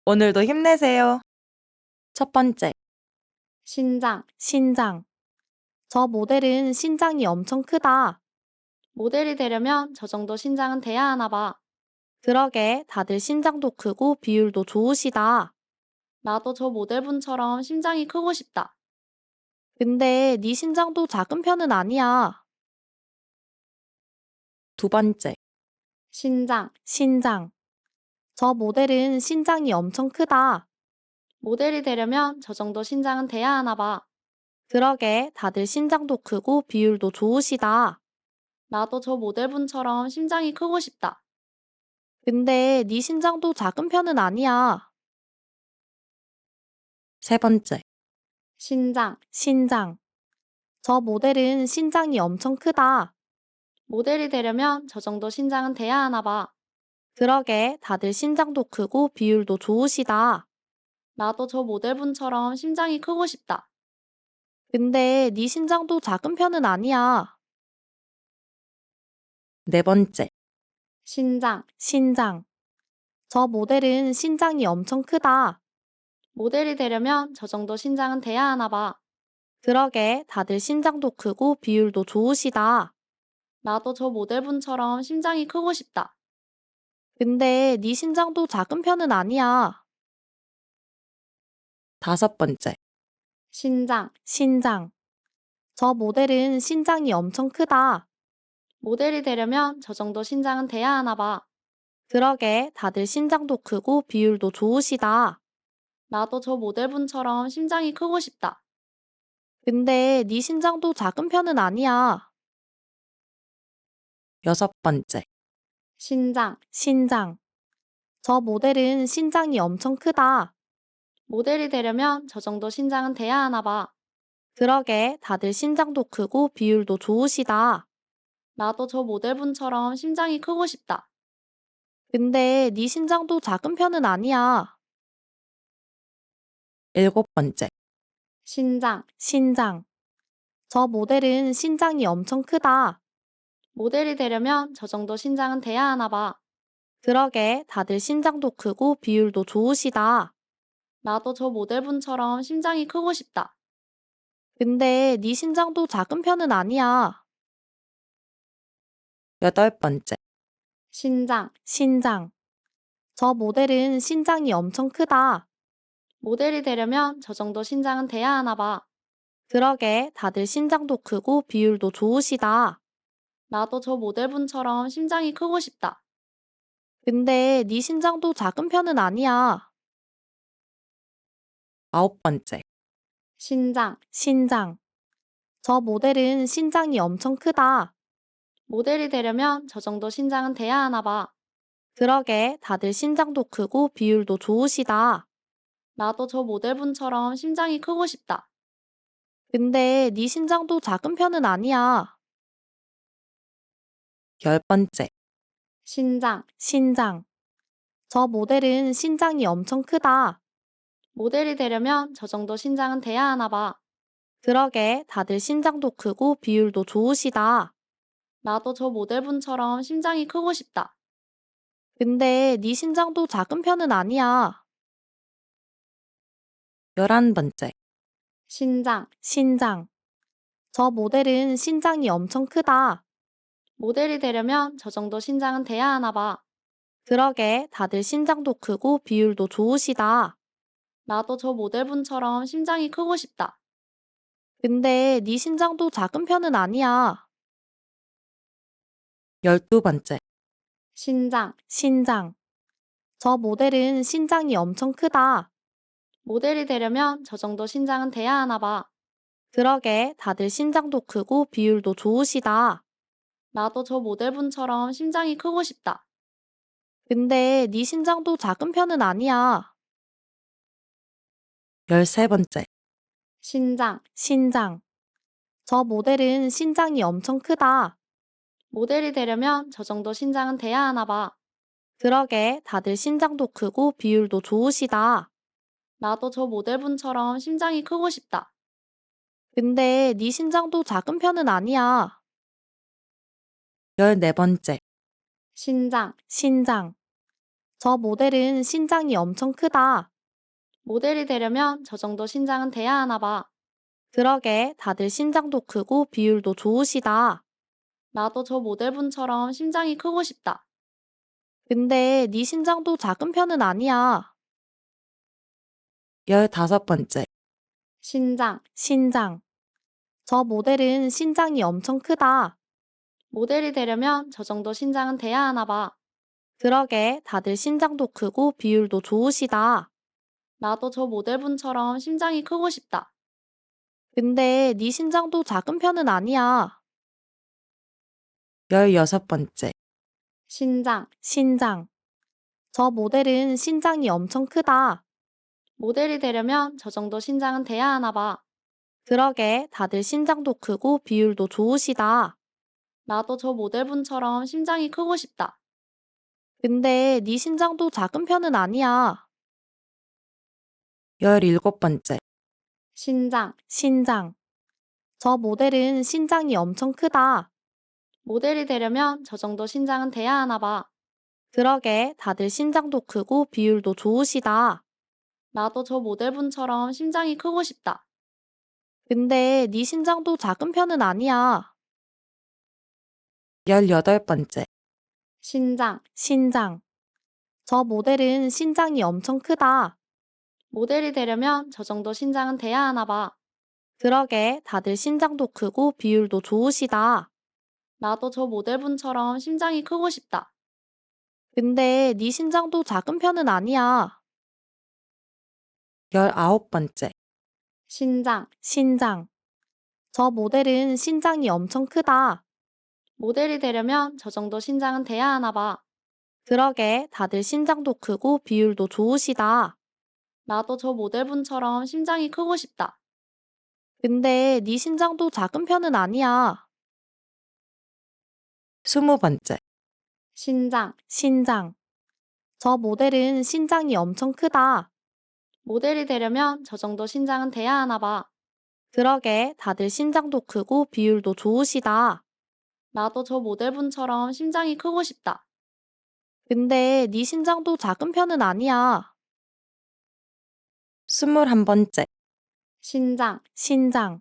오늘도 힘내세요. 첫 번째, 신장. 저 모델은 신장이 엄청 크다. 모델이 되려면 저 정도 신장은 돼야 하나 봐. 그러게, 다들 신장도 크고 비율도 좋으시다. 나도 저 모델분처럼 심장이 크고 싶다. 근데 네 신장도 작은 편은 아니야. 두 번째, 신장. 저 모델은 신장이 엄청 크다. 모델이 되려면 저 정도 신장은 돼야 하나 봐. 그러게, 다들 신장도 크고 비율도 좋으시다. 나도 저 모델분처럼 심장이 크고 싶다. 근데 네 신장도 작은 편은 아니야. 세 번째, 신장. 저 모델은 신장이 엄청 크다. 모델이 되려면 저 정도 신장은 돼야 하나 봐. 그러게, 다들 신장도 크고 비율도 좋으시다. 나도 저 모델분처럼 심장이 크고 싶다. 근데 네 신장도 작은 편은 아니야. 네 번째, 신장. 저 모델은 신장이 엄청 크다. 모델이 되려면 저 정도 신장은 돼야 하나 봐. 그러게, 다들 신장도 크고 비율도 좋으시다. 나도 저 모델분처럼 심장이 크고 싶다. 근데 네 신장도 작은 편은 아니야. 다섯 번째, 신장. 저 모델은 신장이 엄청 크다. 모델이 되려면 저 정도 신장은 돼야 하나 봐. 그러게, 다들 신장도 크고 비율도 좋으시다. 나도 저 모델분처럼 심장이 크고 싶다. 근데 네 신장도 작은 편은 아니야. 여섯 번째, 신장. 저 모델은 신장이 엄청 크다. 모델이 되려면 저 정도 신장은 돼야 하나 봐. 그러게, 다들 신장도 크고 비율도 좋으시다. 나도 저 모델분처럼 심장이 크고 싶다. 근데 네 신장도 작은 편은 아니야. 일곱 번째, 신장. 저 모델은 신장이 엄청 크다. 모델이 되려면 저 정도 신장은 돼야 하나 봐. 그러게, 다들 신장도 크고 비율도 좋으시다. 나도 저 모델분처럼 심장이 크고 싶다. 근데 네 신장도 작은 편은 아니야. 여덟 번째, 신장. 저 모델은 신장이 엄청 크다. 모델이 되려면 저 정도 신장은 돼야 하나 봐. 그러게, 다들 신장도 크고 비율도 좋으시다. 나도 저 모델분처럼 심장이 크고 싶다. 근데 네 신장도 작은 편은 아니야. 아홉 번째, 신장. 저 모델은 신장이 엄청 크다. 모델이 되려면 저 정도 신장은 돼야 하나 봐. 그러게, 다들 신장도 크고 비율도 좋으시다. 나도 저 모델분처럼 심장이 크고 싶다. 근데 네 신장도 작은 편은 아니야. 열 번째, 신장. 저 모델은 신장이 엄청 크다. 모델이 되려면 저 정도 신장은 돼야 하나 봐. 그러게, 다들 신장도 크고 비율도 좋으시다. 나도 저 모델분처럼 심장이 크고 싶다. 근데 네 신장도 작은 편은 아니야. 열한 번째, 신장. 저 모델은 신장이 엄청 크다. 모델이 되려면 저 정도 신장은 돼야 하나 봐. 그러게, 다들 신장도 크고 비율도 좋으시다. 나도 저 모델분처럼 심장이 크고 싶다. 근데 네 신장도 작은 편은 아니야. 열두 번째, 신장. 저 모델은 신장이 엄청 크다. 모델이 되려면 저 정도 신장은 돼야 하나 봐. 그러게, 다들 신장도 크고 비율도 좋으시다. 나도 저 모델분처럼 심장이 크고 싶다. 근데 네 신장도 작은 편은 아니야. 열세 번째, 신장. 저 모델은 신장이 엄청 크다. 모델이 되려면 저 정도 신장은 돼야 하나 봐. 그러게, 다들 신장도 크고 비율도 좋으시다. 나도 저 모델분처럼 심장이 크고 싶다. 근데 네 신장도 작은 편은 아니야. 열네 번째, 신장. 저 모델은 신장이 엄청 크다. 모델이 되려면 저 정도 신장은 돼야 하나 봐. 그러게, 다들 신장도 크고 비율도 좋으시다. 나도 저 모델분처럼 심장이 크고 싶다. 근데 네 신장도 작은 편은 아니야. 15번째. 신장. 신장. 저 모델은 신장이 엄청 크다. 모델이 되려면 저 정도 신장은 돼야 하나 봐. 그러게, 다들 신장도 크고 비율도 좋으시다. 나도 저 모델분처럼 심장이 크고 싶다. 근데 네 신장도 작은 편은 아니야. 16번째. 신장. 신장. 저 모델은 신장이 엄청 크다. 모델이 되려면 저 정도 신장은 돼야 하나 봐. 그러게, 다들 신장도 크고 비율도 좋으시다. 나도 저 모델분처럼 심장이 크고 싶다. 근데 네 신장도 작은 편은 아니야. 17번째. 신장. 신장. 저 모델은 신장이 엄청 크다. 모델이 되려면 저 정도 신장은 돼야 하나 봐. 그러게, 다들 신장도 크고 비율도 좋으시다. 나도 저 모델분처럼 심장이 크고 싶다. 근데 네 신장도 작은 편은 아니야. 18번째. 신장. 신장. 저 모델은 신장이 엄청 크다. 모델이 되려면 저 정도 신장은 돼야 하나 봐. 그러게, 다들 신장도 크고 비율도 좋으시다. 나도 저 모델분처럼 심장이 크고 싶다. 근데 네 신장도 작은 편은 아니야. 19번째. 신장. 신장. 저 모델은 신장이 엄청 크다. 모델이 되려면 저 정도 신장은 돼야 하나 봐. 그러게, 다들 신장도 크고 비율도 좋으시다. 나도 저 모델분처럼 심장이 크고 싶다. 근데 네 신장도 작은 편은 아니야. 20번째. 신장. 신장. 저 모델은 신장이 엄청 크다. 모델이 되려면 저 정도 신장은 돼야 하나 봐. 그러게, 다들 신장도 크고 비율도 좋으시다. 나도 저 모델분처럼 심장이 크고 싶다. 근데 네 신장도 작은 편은 아니야. 21번째. 신장. 신장.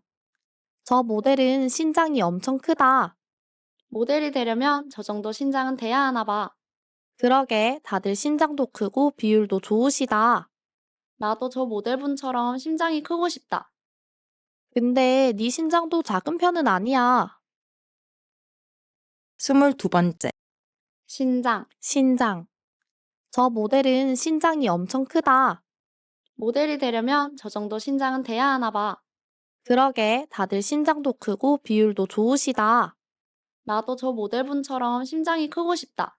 저 모델은 신장이 엄청 크다. 모델이 되려면 저 정도 신장은 돼야 하나 봐. 그러게, 다들 신장도 크고 비율도 좋으시다. 나도 저 모델분처럼 심장이 크고 싶다. 근데 네 신장도 작은 편은 아니야. 22번째. 신장. 신장. 저 모델은 신장이 엄청 크다. 모델이 되려면 저 정도 신장은 돼야 하나 봐. 그러게, 다들 신장도 크고 비율도 좋으시다. 나도 저 모델분처럼 심장이 크고 싶다.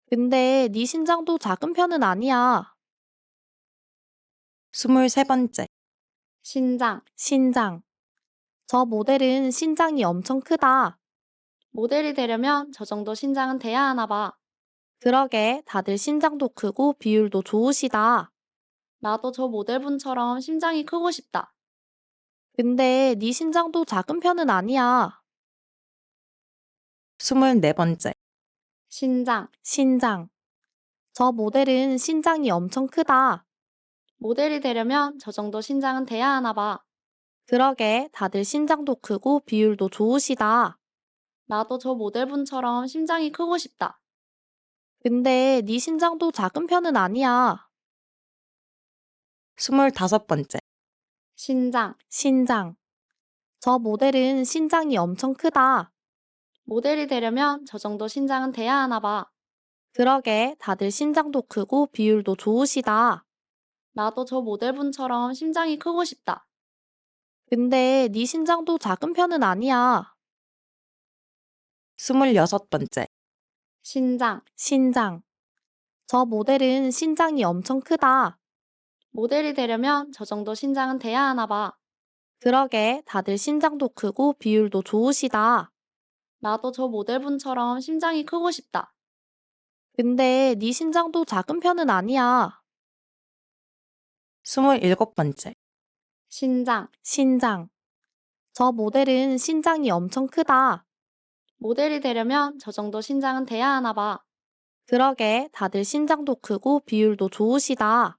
근데 네 신장도 작은 편은 아니야. 23번째. 신장. 신장. 저 모델은 신장이 엄청 크다. 모델이 되려면 저 정도 신장은 돼야 하나 봐. 그러게, 다들 신장도 크고 비율도 좋으시다. 나도 저 모델분처럼 심장이 크고 싶다. 근데 네 신장도 작은 편은 아니야. 24번째. 신장. 신장. 저 모델은 신장이 엄청 크다. 모델이 되려면 저 정도 신장은 돼야 하나 봐. 그러게, 다들 신장도 크고 비율도 좋으시다. 나도 저 모델분처럼 심장이 크고 싶다. 근데 네 신장도 작은 편은 아니야. 25번째. 신장. 신장. 저 모델은 신장이 엄청 크다. 모델이 되려면 저 정도 신장은 돼야 하나 봐. 그러게, 다들 신장도 크고 비율도 좋으시다. 나도 저 모델분처럼 심장이 크고 싶다. 근데 네 신장도 작은 편은 아니야. 26번째. 신장. 신장. 저 모델은 신장이 엄청 크다. 모델이 되려면 저 정도 신장은 돼야 하나 봐. 그러게, 다들 신장도 크고 비율도 좋으시다. 나도 저 모델분처럼 심장이 크고 싶다. 근데 네 신장도 작은 편은 아니야. 27번째. 신장. 신장. 저 모델은 신장이 엄청 크다. 모델이 되려면 저 정도 신장은 돼야 하나 봐. 그러게 다들 신장도 크고 비율도 좋으시다.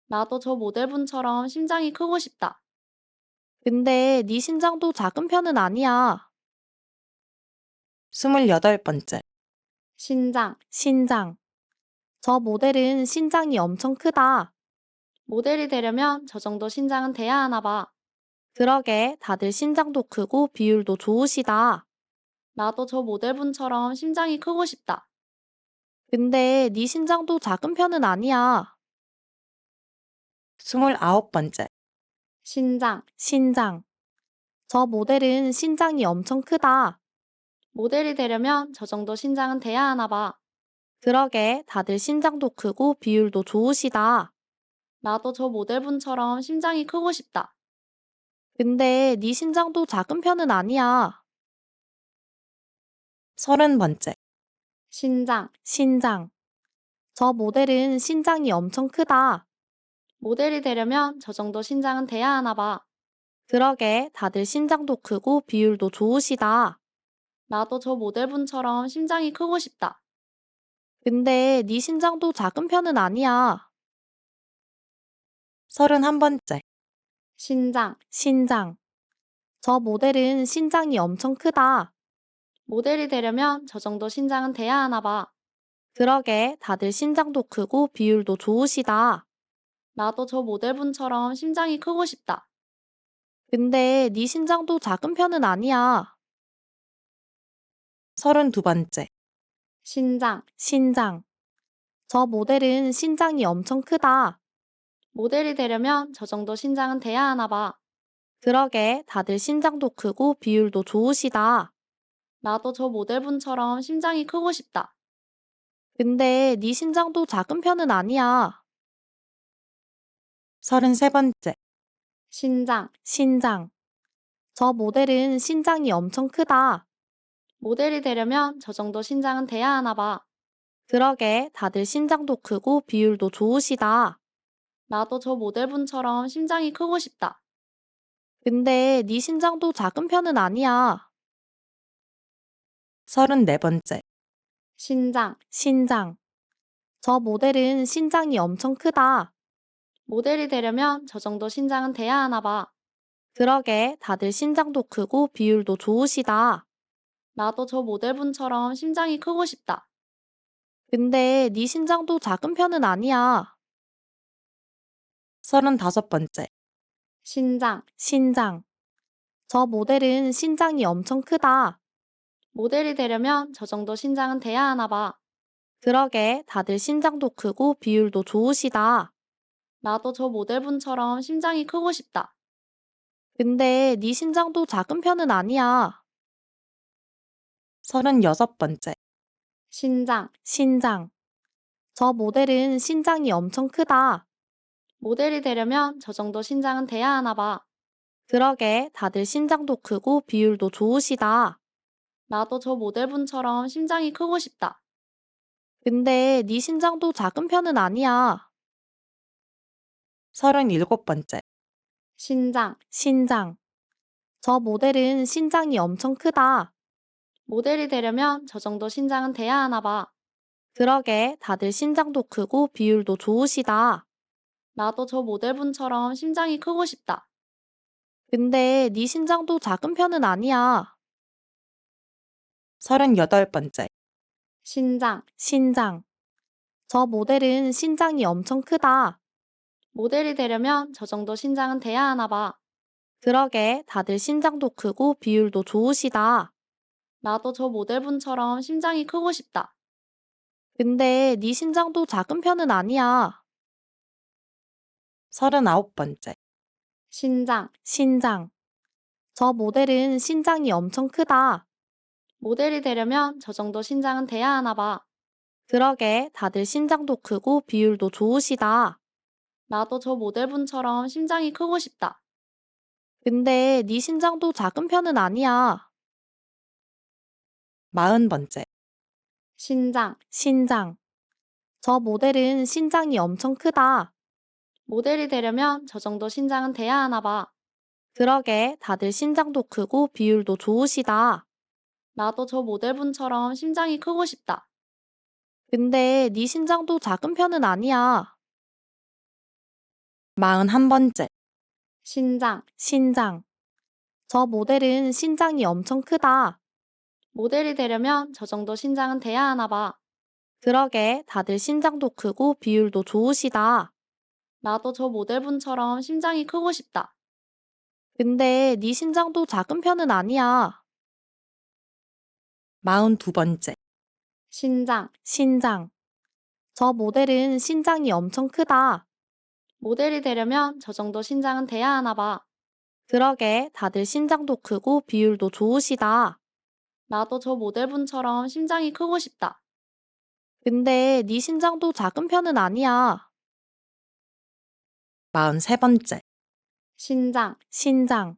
나도 저 모델분처럼 심장이 크고 싶다. 근데 네 신장도 작은 편은 아니야. 28번째, 신장. 신장. 저 모델은 신장이 엄청 크다. 모델이 되려면 저 정도 신장은 돼야 하나 봐. 그러게 다들 신장도 크고 비율도 좋으시다. 나도 저 모델분처럼 심장이 크고 싶다. 근데 네 신장도 작은 편은 아니야. 29번째, 신장. 신장. 저 모델은 신장이 엄청 크다. 모델이 되려면 저 정도 신장은 돼야 하나 봐. 그러게 다들 신장도 크고 비율도 좋으시다. 나도 저 모델분처럼 심장이 크고 싶다. 근데 네 신장도 작은 편은 아니야. 30번째, 신장. 신장. 저 모델은 신장이 엄청 크다. 모델이 되려면 저 정도 신장은 돼야 하나 봐. 그러게 다들 신장도 크고 비율도 좋으시다. 나도 저 모델분처럼 심장이 크고 싶다. 근데 네 신장도 작은 편은 아니야. 31번째, 신장. 신장. 저 모델은 신장이 엄청 크다. 모델이 되려면 저 정도 신장은 돼야 하나 봐. 그러게 다들 신장도 크고 비율도 좋으시다. 나도 저 모델분처럼 심장이 크고 싶다. 근데 네 신장도 작은 편은 아니야. 32번째, 신장. 신장. 저 모델은 신장이 엄청 크다. 모델이 되려면 저 정도 신장은 돼야 하나 봐. 그러게 다들 신장도 크고 비율도 좋으시다. 나도 저 모델분처럼 심장이 크고 싶다. 근데 네 신장도 작은 편은 아니야. 33번째, 신장. 신장. 저 모델은 신장이 엄청 크다. 모델이 되려면 저 정도 신장은 돼야 하나 봐. 그러게 다들 신장도 크고 비율도 좋으시다. 나도 저 모델분처럼 심장이 크고 싶다. 근데 네 신장도 작은 편은 아니야. 34번째, 신장. 신장. 저 모델은 신장이 엄청 크다. 모델이 되려면 저 정도 신장은 돼야 하나 봐. 그러게 다들 신장도 크고 비율도 좋으시다. 나도 저 모델분처럼 심장이 크고 싶다. 근데 네 신장도 작은 편은 아니야. 35번째, 신장. 신장. 저 모델은 신장이 엄청 크다. 모델이 되려면 저 정도 신장은 돼야 하나 봐. 그러게 다들 신장도 크고 비율도 좋으시다. 나도 저 모델분처럼 심장이 크고 싶다. 근데 네 신장도 작은 편은 아니야. 36번째, 신장. 신장. 저 모델은 신장이 엄청 크다. 모델이 되려면 저 정도 신장은 돼야 하나 봐. 그러게 다들 신장도 크고 비율도 좋으시다. 나도 저 모델분처럼 심장이 크고 싶다. 근데 네 신장도 작은 편은 아니야. 37번째, 신장. 신장. 저 모델은 신장이 엄청 크다. 모델이 되려면 저 정도 신장은 돼야 하나 봐. 그러게 다들 신장도 크고 비율도 좋으시다. 나도 저 모델분처럼 심장이 크고 싶다. 근데 네 신장도 작은 편은 아니야. 38번째, 신장. 신장. 저 모델은 신장이 엄청 크다. 모델이 되려면 저 정도 신장은 돼야 하나 봐. 그러게 다들 신장도 크고 비율도 좋으시다. 나도 저 모델분처럼 심장이 크고 싶다. 근데 네 신장도 작은 편은 아니야. 39번째, 신장. 신장. 저 모델은 신장이 엄청 크다. 모델이 되려면 저 정도 신장은 돼야 하나 봐. 그러게 다들 신장도 크고 비율도 좋으시다. 나도 저 모델분처럼 심장이 크고 싶다. 근데 네 신장도 작은 편은 아니야. 40번째, 신장. 신장. 저 모델은 신장이 엄청 크다. 모델이 되려면 저 정도 신장은 돼야 하나 봐. 그러게 다들 신장도 크고 비율도 좋으시다. 나도 저 모델분처럼 심장이 크고 싶다. 근데 네 신장도 작은 편은 아니야. 41번째, 신장. 신장. 저 모델은 신장이 엄청 크다. 모델이 되려면 저 정도 신장은 돼야 하나 봐. 그러게, 다들 신장도 크고 비율도 좋으시다. 나도 저 모델분처럼 심장이 크고 싶다. 근데 네 신장도 작은 편은 아니야. 42번째, 신장. 신장. 저 모델은 신장이 엄청 크다. 모델이 되려면 저 정도 신장은 돼야 하나 봐. 그러게, 다들 신장도 크고 비율도 좋으시다. 나도 저 모델분처럼 심장이 크고 싶다. 근데 네 신장도 작은 편은 아니야. 43번째, 신장. 신장.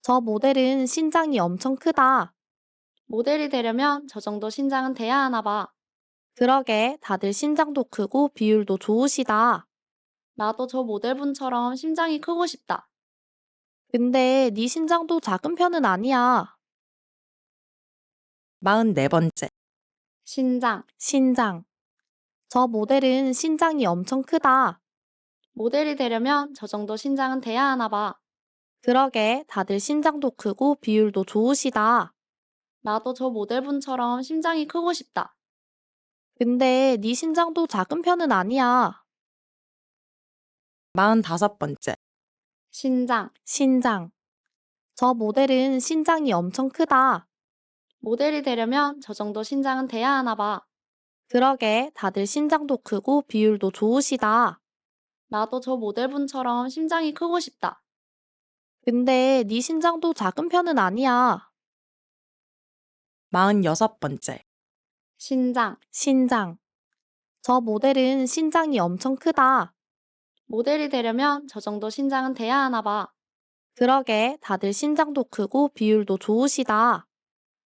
저 모델은 신장이 엄청 크다. 모델이 되려면 저 정도 신장은 돼야 하나 봐. 그러게, 다들 신장도 크고 비율도 좋으시다. 나도 저 모델분처럼 심장이 크고 싶다. 근데 네 신장도 작은 편은 아니야. 44번째, 신장. 신장. 저 모델은 신장이 엄청 크다. 모델이 되려면 저 정도 신장은 돼야 하나 봐. 그러게, 다들 신장도 크고 비율도 좋으시다. 나도 저 모델분처럼 심장이 크고 싶다. 근데 네 신장도 작은 편은 아니야. 45번째, 신장. 신장. 저 모델은 신장이 엄청 크다. 모델이 되려면 저 정도 신장은 돼야 하나 봐. 그러게, 다들 신장도 크고 비율도 좋으시다. 나도 저 모델분처럼 심장이 크고 싶다. 근데 네 신장도 작은 편은 아니야. 46번째, 신장. 신장. 저 모델은 신장이 엄청 크다. 모델이 되려면 저 정도 신장은 돼야 하나 봐. 그러게, 다들 신장도 크고 비율도 좋으시다.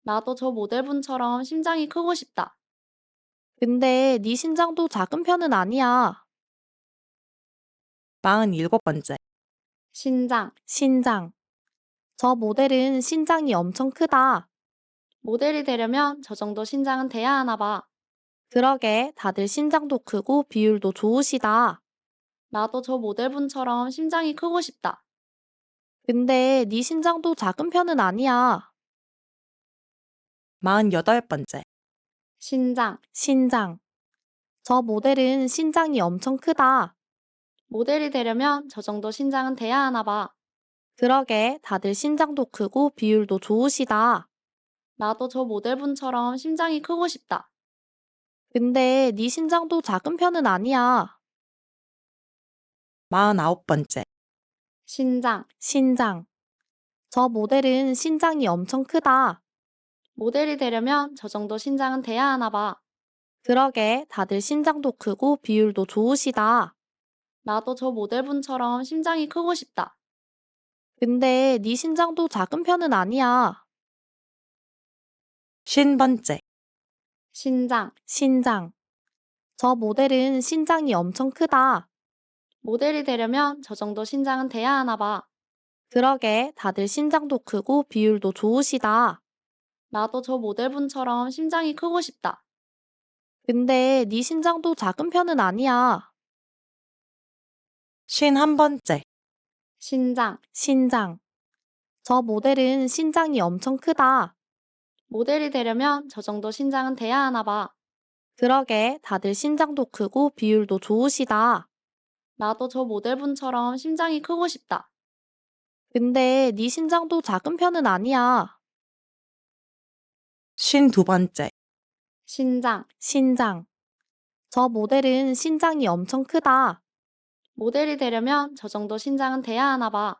나도 저 모델분처럼 심장이 크고 싶다. 근데 네 신장도 작은 편은 아니야. 47번째, 신장. 신장. 저 모델은 신장이 엄청 크다. 모델이 되려면 저 정도 신장은 돼야 하나 봐. 그러게, 다들 신장도 크고 비율도 좋으시다. 나도 저 모델분처럼 심장이 크고 싶다. 근데 네 신장도 작은 편은 아니야. 48번째, 신장. 신장. 저 모델은 신장이 엄청 크다. 모델이 되려면 저 정도 신장은 돼야 하나 봐. 그러게, 다들 신장도 크고 비율도 좋으시다. 나도 저 모델분처럼 심장이 크고 싶다. 근데 네 신장도 작은 편은 아니야. 49번째, 신장. 신장. 저 모델은 신장이 엄청 크다. 모델이 되려면 저 정도 신장은 돼야 하나 봐. 그러게, 다들 신장도 크고 비율도 좋으시다. 나도 저 모델분처럼 심장이 크고 싶다. 근데 네 신장도 작은 편은 아니야. 50번째, 신장. 신장. 저 모델은 신장이 엄청 크다. 모델이 되려면 저 정도 신장은 돼야 하나 봐. 그러게, 다들 신장도 크고 비율도 좋으시다. 나도 저 모델분처럼 심장이 크고 싶다. 근데 네 신장도 작은 편은 아니야. 51번째, 신장. 신장. 저 모델은 신장이 엄청 크다. 모델이 되려면 저 정도 신장은 돼야 하나 봐. 그러게, 다들 신장도 크고 비율도 좋으시다. 나도 저 모델분처럼 심장이 크고 싶다. 근데 네 신장도 작은 편은 아니야. 52번째, 신장. 신장. 저 모델은 신장이 엄청 크다. 모델이 되려면 저 정도 신장은 돼야 하나 봐.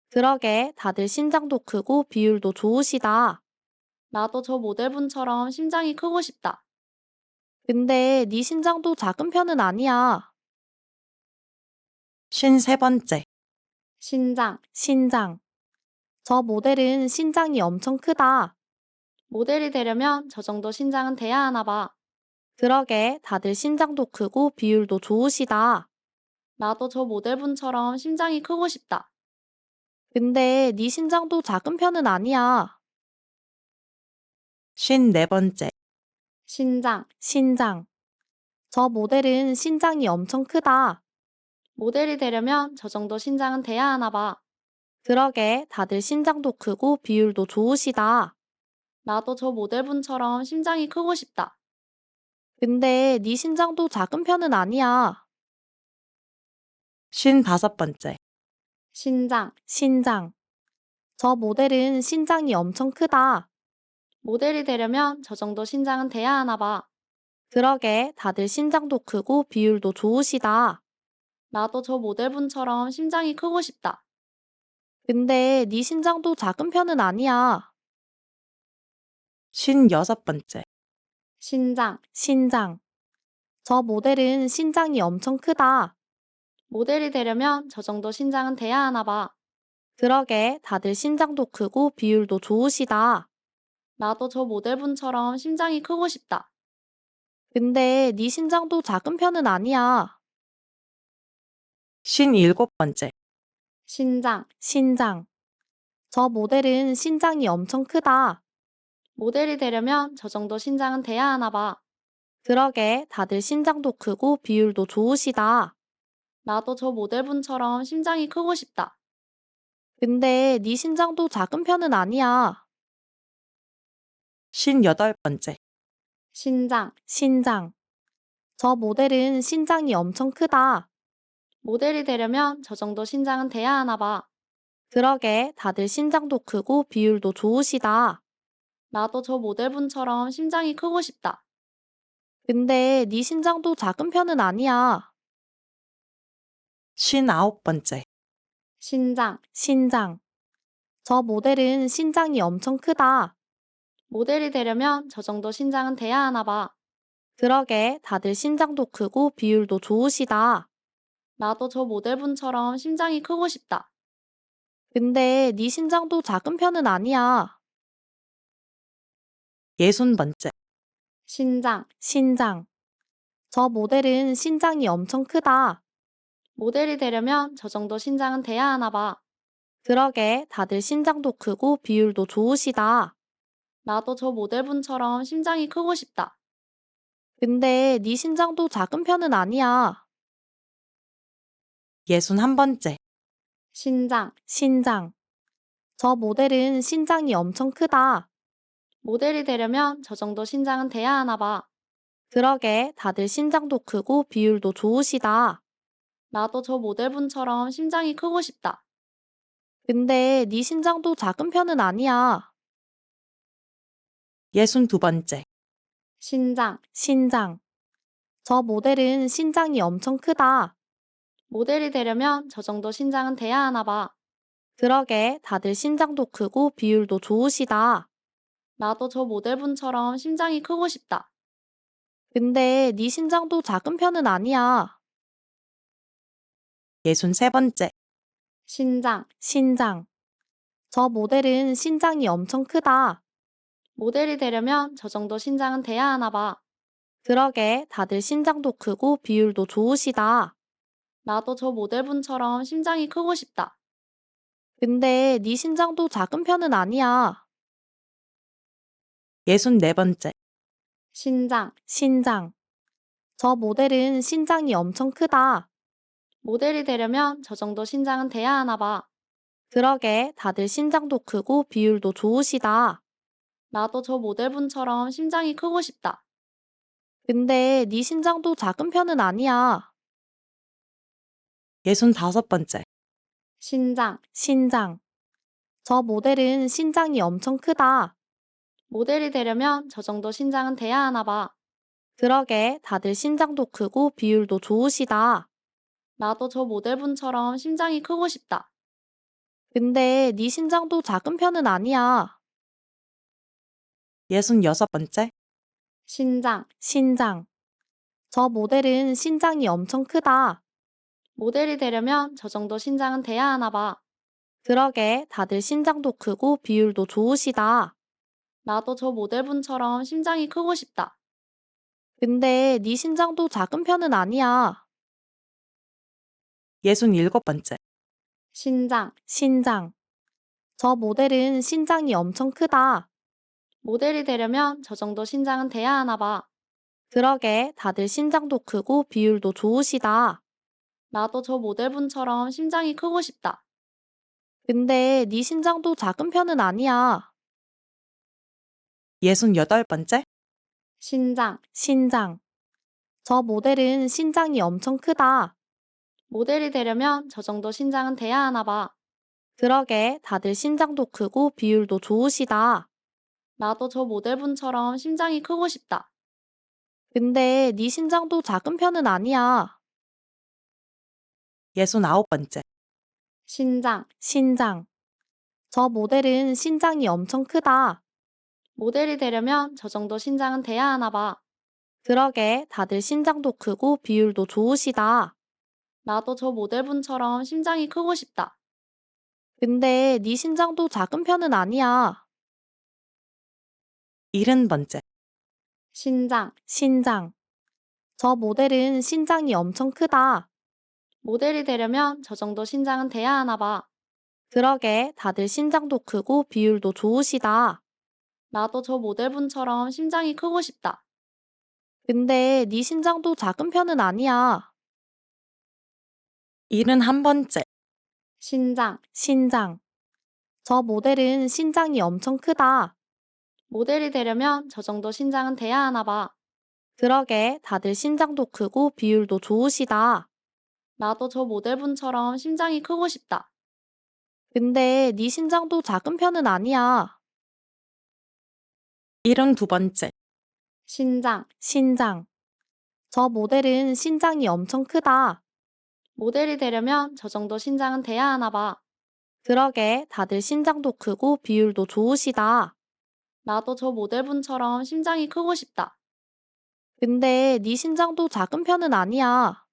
그러게, 다들 신장도 크고 비율도 좋으시다. 나도 저 모델분처럼 심장이 크고 싶다. 근데 네 신장도 작은 편은 아니야. 53번째, 신장. 신장. 저 모델은 신장이 엄청 크다. 모델이 되려면 저 정도 신장은 돼야 하나 봐. 그러게, 다들 신장도 크고 비율도 좋으시다. 나도 저 모델분처럼 심장이 크고 싶다. 근데 네 신장도 작은 편은 아니야. 54번째, 신장. 신장. 저 모델은 신장이 엄청 크다. 모델이 되려면 저 정도 신장은 돼야 하나 봐. 그러게, 다들 신장도 크고 비율도 좋으시다. 나도 저 모델분처럼 심장이 크고 싶다. 근데 네 신장도 작은 편은 아니야. 55번째. 신장. 신장. 저 모델은 신장이 엄청 크다. 모델이 되려면 저 정도 신장은 돼야 하나 봐. 그러게, 다들 신장도 크고 비율도 좋으시다. 나도 저 모델분처럼 심장이 크고 싶다. 근데 네 신장도 작은 편은 아니야. 56번째. 신장. 신장. 저 모델은 신장이 엄청 크다. 모델이 되려면 저 정도 신장은 돼야 하나 봐. 그러게, 다들 신장도 크고 비율도 좋으시다. 나도 저 모델분처럼 심장이 크고 싶다. 근데 네 신장도 작은 편은 아니야. 57번째. 신장. 신장. 저 모델은 신장이 엄청 크다. 모델이 되려면 저 정도 신장은 돼야 하나 봐. 그러게, 다들 신장도 크고 비율도 좋으시다. 나도 저 모델분처럼 심장이 크고 싶다. 근데 네 신장도 작은 편은 아니야. 58번째. 신장. 신장. 저 모델은 신장이 엄청 크다. 모델이 되려면 저 정도 신장은 돼야 하나 봐. 그러게, 다들 신장도 크고 비율도 좋으시다. 나도 저 모델분처럼 심장이 크고 싶다. 근데 네 신장도 작은 편은 아니야. 59번째. 신장. 신장. 저 모델은 신장이 엄청 크다. 모델이 되려면 저 정도 신장은 돼야 하나 봐. 그러게, 다들 신장도 크고 비율도 좋으시다. 나도 저 모델분처럼 심장이 크고 싶다. 근데 네 신장도 작은 편은 아니야. 60번째. 신장. 신장. 저 모델은 신장이 엄청 크다. 모델이 되려면 저 정도 신장은 돼야 하나 봐. 그러게, 다들 신장도 크고 비율도 좋으시다. 나도 저 모델분처럼 심장이 크고 싶다. 근데 네 신장도 작은 편은 아니야. 61번째. 신장. 신장. 저 모델은 신장이 엄청 크다. 모델이 되려면 저 정도 신장은 돼야 하나 봐. 그러게, 다들 신장도 크고 비율도 좋으시다. 나도 저 모델분처럼 심장이 크고 싶다. 근데 네 신장도 작은 편은 아니야. 62번째. 신장. 신장. 저 모델은 신장이 엄청 크다. 모델이 되려면 저 정도 신장은 돼야 하나 봐. 그러게, 다들 신장도 크고 비율도 좋으시다. 나도 저 모델분처럼 심장이 크고 싶다. 근데 네 신장도 작은 편은 아니야. 63번째. 신장. 신장. 저 모델은 신장이 엄청 크다. 모델이 되려면 저 정도 신장은 돼야 하나 봐. 그러게, 다들 신장도 크고 비율도 좋으시다. 나도 저 모델분처럼 심장이 크고 싶다. 근데 네 신장도 작은 편은 아니야. 64번째. 신장. 신장. 저 모델은 신장이 엄청 크다. 모델이 되려면 저 정도 신장은 돼야 하나 봐. 그러게, 다들 신장도 크고 비율도 좋으시다. 나도 저 모델분처럼 심장이 크고 싶다. 근데 네 신장도 작은 편은 아니야. 65번째. 신장. 신장. 저 모델은 신장이 엄청 크다. 모델이 되려면 저 정도 신장은 돼야 하나 봐. 그러게, 다들 신장도 크고 비율도 좋으시다. 나도 저 모델분처럼 심장이 크고 싶다. 근데 네 신장도 작은 편은 아니야. 66번째. 신장. 신장. 저 모델은 신장이 엄청 크다. 모델이 되려면 저 정도 신장은 돼야 하나 봐. 그러게, 다들 신장도 크고 비율도 좋으시다. 나도 저 모델분처럼 심장이 크고 싶다. 근데 네 신장도 작은 편은 아니야. 67번째. 신장. 신장. 저 모델은 신장이 엄청 크다. 모델이 되려면 저 정도 신장은 돼야 하나 봐. 그러게 다들 신장도 크고 비율도 좋으시다. 나도 저 모델분처럼 심장이 크고 싶다. 근데 네 신장도 작은 편은 아니야. 68번째, 신장. 신장. 저 모델은 신장이 엄청 크다. 모델이 되려면 저 정도 신장은 돼야 하나 봐. 그러게 다들 신장도 크고 비율도 좋으시다. 나도 저 모델분처럼 심장이 크고 싶다. 근데 네 신장도 작은 편은 아니야. 69번째, 신장. 신장. 저 모델은 신장이 엄청 크다. 모델이 되려면 저 정도 신장은 돼야 하나 봐. 그러게 다들 신장도 크고 비율도 좋으시다. 나도 저 모델분처럼 심장이 크고 싶다. 근데 네 신장도 작은 편은 아니야. 70번째, 신장. 신장. 저 모델은 신장이 엄청 크다. 모델이 되려면 저 정도 신장은 돼야 하나 봐. 그러게 다들 신장도 크고 비율도 좋으시다. 나도 저 모델분처럼 심장이 크고 싶다. 근데 네 신장도 작은 편은 아니야. 71번째, 신장. 신장. 저 모델은 신장이 엄청 크다. 모델이 되려면 저 정도 신장은 돼야 하나 봐. 그러게 다들 신장도 크고 비율도 좋으시다. 나도 저 모델분처럼 심장이 크고 싶다. 근데 네 신장도 작은 편은 아니야. 72번째, 신장. 신장. 저 모델은 신장이 엄청 크다. 모델이 되려면 저 정도 신장은 돼야 하나 봐. 그러게 다들 신장도 크고 비율도 좋으시다. 나도 저 모델분처럼 심장이 크고 싶다. 근데 네 신장도 작은 편은 아니야.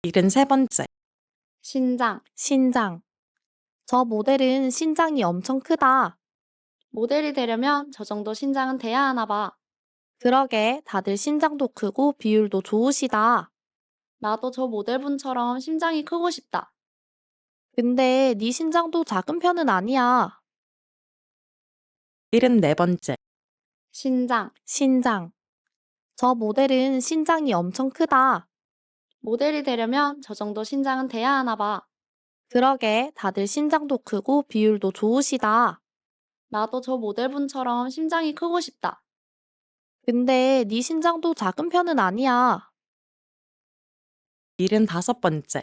73번째, 신장. 신장. 저 모델은 신장이 엄청 크다. 모델이 되려면 저 정도 신장은 돼야 하나 봐. 그러게 다들 신장도 크고 비율도 좋으시다. 나도 저 모델분처럼 심장이 크고 싶다. 근데 네 신장도 작은 편은 아니야. 74번째, 신장. 신장. 저 모델은 신장이 엄청 크다. 모델이 되려면 저 정도 신장은 돼야 하나 봐. 그러게 다들 신장도 크고 비율도 좋으시다. 나도 저 모델분처럼 심장이 크고 싶다. 근데 네 신장도 작은 편은 아니야. 75번째,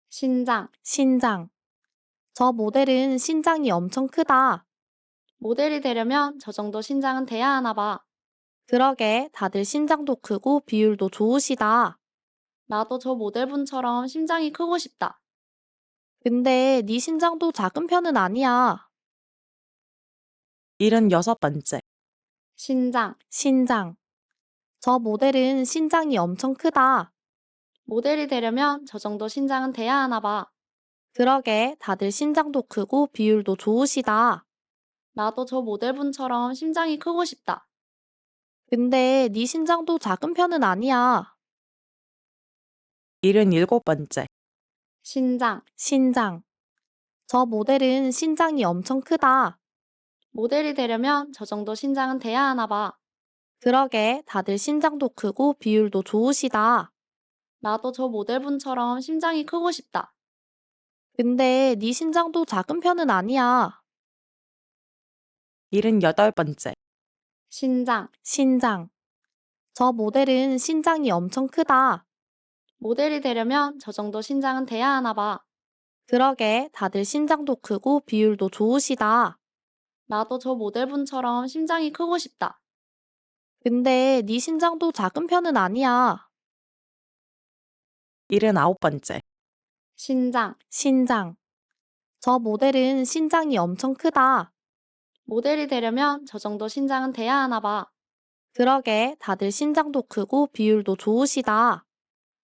신장. 신장. 저 모델은 신장이 엄청 크다. 모델이 되려면 저 정도 신장은 돼야 하나 봐. 그러게 다들 신장도 크고 비율도 좋으시다. 나도 저 모델분처럼 심장이 크고 싶다. 근데 네 신장도 작은 편은 아니야. 76번째, 신장. 신장. 저 모델은 신장이 엄청 크다. 모델이 되려면 저 정도 신장은 돼야 하나 봐. 그러게 다들 신장도 크고 비율도 좋으시다. 나도 저 모델분처럼 심장이 크고 싶다. 근데 네 신장도 작은 편은 아니야. 77번째, 신장. 신장. 저 모델은 신장이 엄청 크다. 모델이 되려면 저 정도 신장은 돼야 하나 봐. 그러게 다들 신장도 크고 비율도 좋으시다. 나도 저 모델분처럼 심장이 크고 싶다. 근데 네 신장도 작은 편은 아니야. 78번째, 신장. 신장. 저 모델은 신장이 엄청 크다. 모델이 되려면 저 정도 신장은 돼야 하나 봐. 그러게 다들 신장도 크고 비율도 좋으시다. 나도 저 모델분처럼 심장이 크고 싶다. 근데 네 신장도 작은 편은 아니야. 79번째, 신장. 신장. 저 모델은 신장이 엄청 크다. 모델이 되려면 저 정도 신장은 돼야 하나 봐. 그러게 다들 신장도 크고 비율도 좋으시다.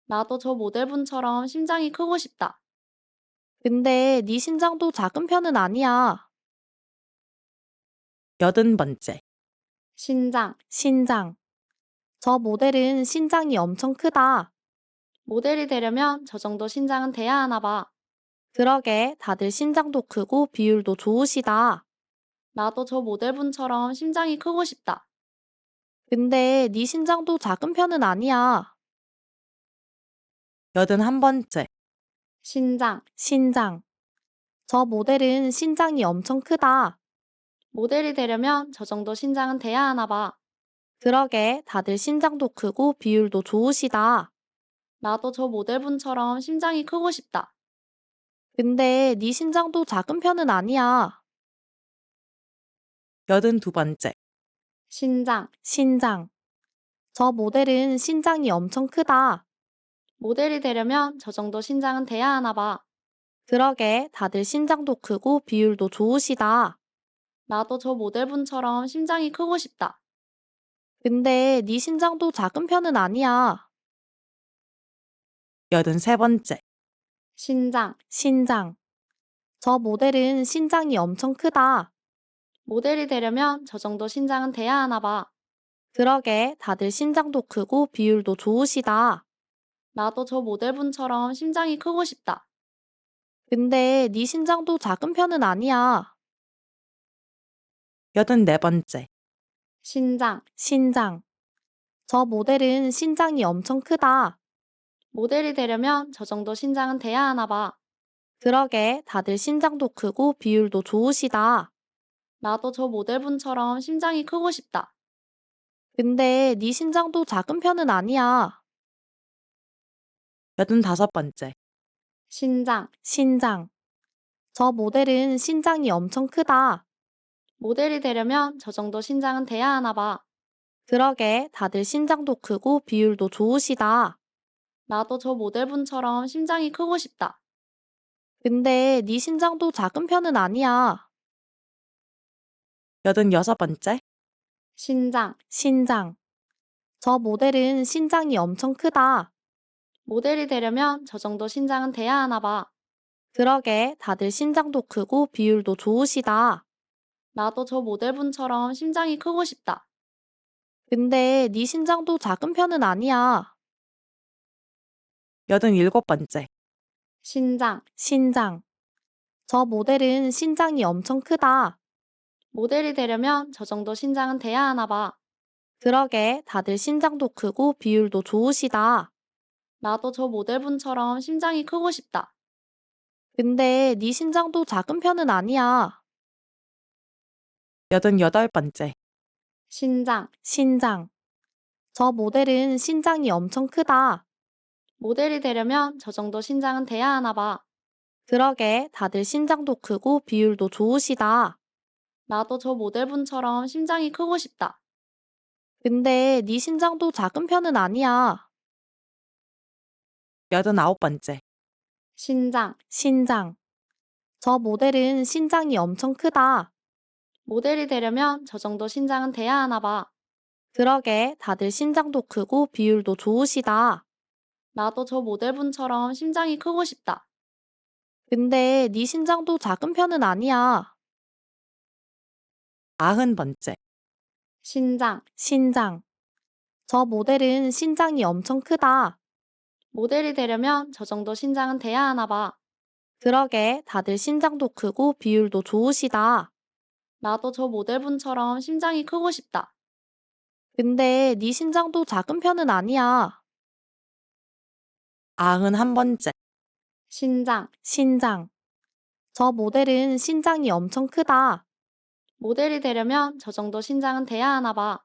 나도 저 모델분처럼 심장이 크고 싶다. 근데 네 신장도 작은 편은 아니야. 80번째, 신장. 신장. 저 모델은 신장이 엄청 크다. 모델이 되려면 저 정도 신장은 돼야 하나 봐. 그러게 다들 신장도 크고 비율도 좋으시다. 나도 저 모델분처럼 심장이 크고 싶다. 근데 네 신장도 작은 편은 아니야. 81번째, 신장. 신장. 저 모델은 신장이 엄청 크다. 모델이 되려면 저 정도 신장은 돼야 하나 봐. 그러게, 다들 신장도 크고 비율도 좋으시다. 나도 저 모델분처럼 심장이 크고 싶다. 근데 네 신장도 작은 편은 아니야. 82번째, 신장. 신장. 저 모델은 신장이 엄청 크다. 모델이 되려면 저 정도 신장은 돼야 하나 봐. 그러게, 다들 신장도 크고 비율도 좋으시다. 나도 저 모델분처럼 심장이 크고 싶다. 근데 네 신장도 작은 편은 아니야. 83번째, 신장. 신장. 저 모델은 신장이 엄청 크다. 모델이 되려면 저 정도 신장은 돼야 하나 봐. 그러게, 다들 신장도 크고 비율도 좋으시다. 나도 저 모델분처럼 심장이 크고 싶다. 근데 네 신장도 작은 편은 아니야. 84번째, 신장. 신장. 저 모델은 신장이 엄청 크다. 모델이 되려면 저 정도 신장은 돼야 하나 봐. 그러게, 다들 신장도 크고 비율도 좋으시다. 나도 저 모델분처럼 심장이 크고 싶다. 근데 네 신장도 작은 편은 아니야. 85번째, 신장. 신장. 저 모델은 신장이 엄청 크다. 모델이 되려면 저 정도 신장은 돼야 하나 봐. 그러게, 다들 신장도 크고 비율도 좋으시다. 나도 저 모델분처럼 심장이 크고 싶다. 근데 네 신장도 작은 편은 아니야. 86번째, 신장. 신장. 저 모델은 신장이 엄청 크다. 모델이 되려면 저 정도 신장은 돼야 하나 봐. 그러게, 다들 신장도 크고 비율도 좋으시다. 나도 저 모델분처럼 심장이 크고 싶다. 근데 네 신장도 작은 편은 아니야. 87번째, 신장. 신장. 저 모델은 신장이 엄청 크다. 모델이 되려면 저 정도 신장은 돼야 하나 봐. 그러게, 다들 신장도 크고 비율도 좋으시다. 나도 저 모델분처럼 심장이 크고 싶다. 근데 네 신장도 작은 편은 아니야. 88번째, 신장. 신장. 저 모델은 신장이 엄청 크다. 모델이 되려면 저 정도 신장은 돼야 하나 봐. 그러게, 다들 신장도 크고 비율도 좋으시다. 나도 저 모델분처럼 심장이 크고 싶다. 근데 네 신장도 작은 편은 아니야. 89번째, 신장. 신장. 저 모델은 신장이 엄청 크다. 모델이 되려면 저 정도 신장은 돼야 하나 봐. 그러게, 다들 신장도 크고 비율도 좋으시다. 나도 저 모델분처럼 심장이 크고 싶다. 근데 네 신장도 작은 편은 아니야. 90번째, 신장. 신장. 저 모델은 신장이 엄청 크다. 모델이 되려면 저 정도 신장은 돼야 하나 봐. 그러게, 다들 신장도 크고 비율도 좋으시다. 나도 저 모델분처럼 심장이 크고 싶다. 근데 네 신장도 작은 편은 아니야. 91번째, 신장. 신장. 저 모델은 신장이 엄청 크다. 모델이 되려면 저 정도 신장은 돼야 하나 봐.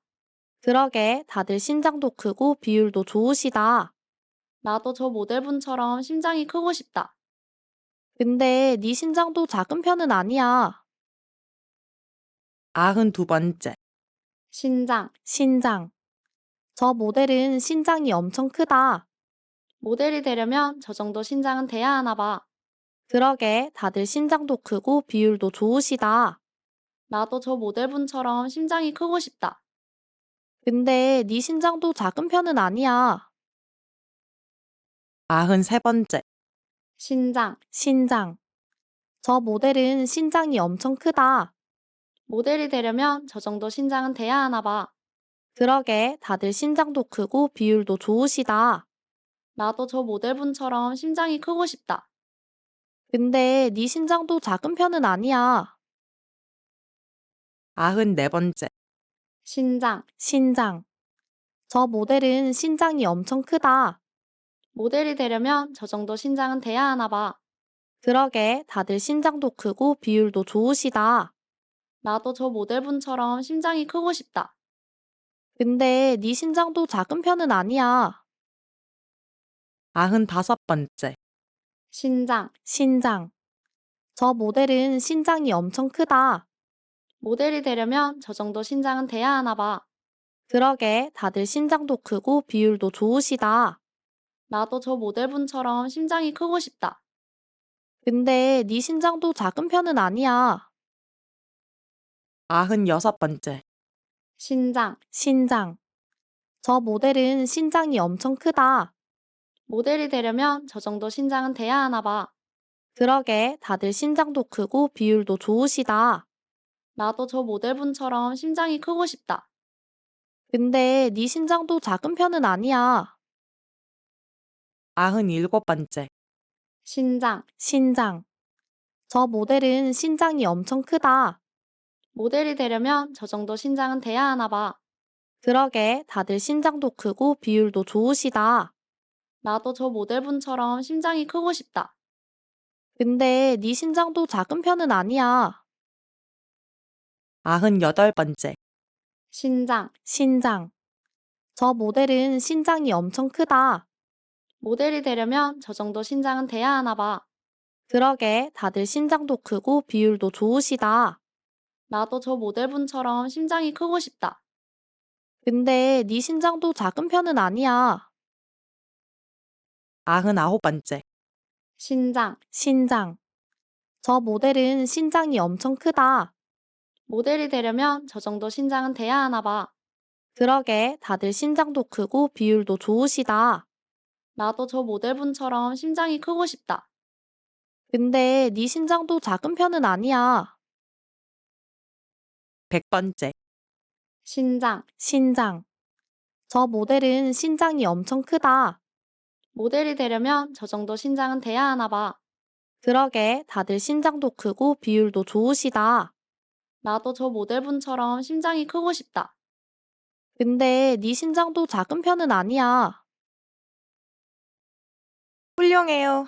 그러게, 다들 신장도 크고 비율도 좋으시다. 나도 저 모델분처럼 심장이 크고 싶다. 근데 네 신장도 작은 편은 아니야. 92번째, 신장. 신장. 저 모델은 신장이 엄청 크다. 모델이 되려면 저 정도 신장은 돼야 하나 봐. 그러게, 다들 신장도 크고 비율도 좋으시다. 나도 저 모델분처럼 심장이 크고 싶다. 근데 네 신장도 작은 편은 아니야. 93번째, 신장. 신장. 저 모델은 신장이 엄청 크다. 모델이 되려면 저 정도 신장은 돼야 하나 봐. 그러게, 다들 신장도 크고 비율도 좋으시다. 나도 저 모델분처럼 심장이 크고 싶다. 근데 네 신장도 작은 편은 아니야. 94번째, 신장. 신장. 저 모델은 신장이 엄청 크다. 모델이 되려면 저 정도 신장은 돼야 하나 봐. 그러게, 다들 신장도 크고 비율도 좋으시다. 나도 저 모델분처럼 심장이 크고 싶다. 근데 네 신장도 작은 편은 아니야. 95번째. 신장. 신장. 저 모델은 신장이 엄청 크다. 모델이 되려면 저 정도 신장은 돼야 하나 봐. 그러게, 다들 신장도 크고 비율도 좋으시다. 나도 저 모델분처럼 심장이 크고 싶다. 근데 네 신장도 작은 편은 아니야. 96번째. 신장. 신장. 저 모델은 신장이 엄청 크다. 모델이 되려면 저 정도 신장은 돼야 하나 봐. 그러게, 다들 신장도 크고 비율도 좋으시다. 나도 저 모델분처럼 심장이 크고 싶다. 근데 네 신장도 작은 편은 아니야. 97번째. 신장. 신장. 저 모델은 신장이 엄청 크다. 모델이 되려면 저 정도 신장은 돼야 하나 봐. 그러게, 다들 신장도 크고 비율도 좋으시다. 나도 저 모델분처럼 심장이 크고 싶다. 근데 네 신장도 작은 편은 아니야. 98번째. 신장. 신장. 저 모델은 신장이 엄청 크다. 모델이 되려면 저 정도 신장은 돼야 하나 봐. 그러게, 다들 신장도 크고 비율도 좋으시다. 나도 저 모델분처럼 심장이 크고 싶다. 근데 네 신장도 작은 편은 아니야. 99번째. 신장. 신장. 저 모델은 신장이 엄청 크다. 모델이 되려면 저 정도 신장은 돼야 하나 봐. 그러게, 다들 신장도 크고 비율도 좋으시다. 나도 저 모델분처럼 심장이 크고 싶다. 근데 네 신장도 작은 편은 아니야. 100번째. 신장. 신장. 저 모델은 신장이 엄청 크다. 모델이 되려면 저 정도 신장은 돼야 하나 봐. 그러게, 다들 신장도 크고 비율도 좋으시다. 나도 저 모델분처럼 심장이 크고 싶다. 근데 네 신장도 작은 편은 아니야. 훌륭해요.